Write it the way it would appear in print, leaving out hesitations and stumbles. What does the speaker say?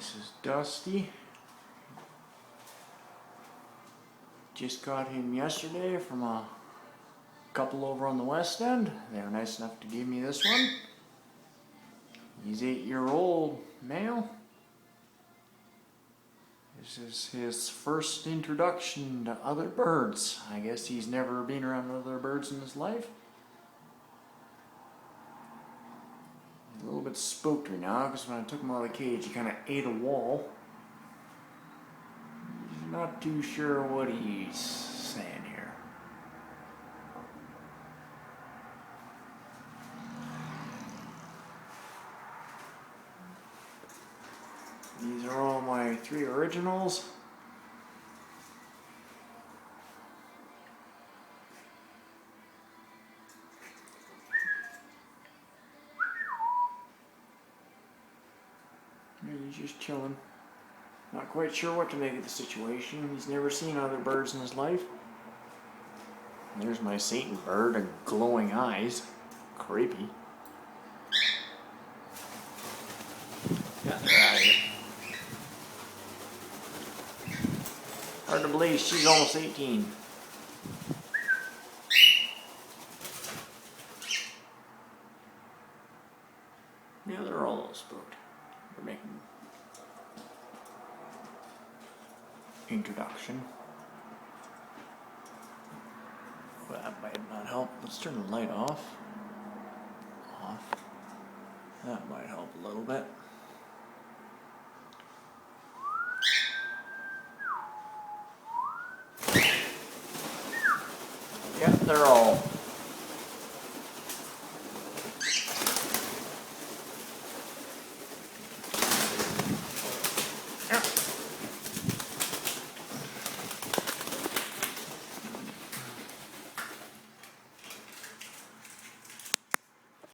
This is Dusty. Just got him yesterday from a couple over on the west end. They were nice enough to give me this one. He's 8-year-old male. This is his first introduction to other birds. I guess he's never been around other birds in his life. He's a little bit spooked right now because when I took him out of the cage, he kind of ate a wall. He's not too sure what he's saying here. These are all my 3 originals. He's just chilling. Not quite sure what to make of the situation. He's never seen other birds in his life. There's my Satan bird and glowing eyes. Creepy. Yeah, they're out of here. Hard to believe she's almost 18. Yeah, they're all a little spooked. We're making introduction. Well, that might not help. Let's turn the light off. That might help a little bit. Yeah, they're all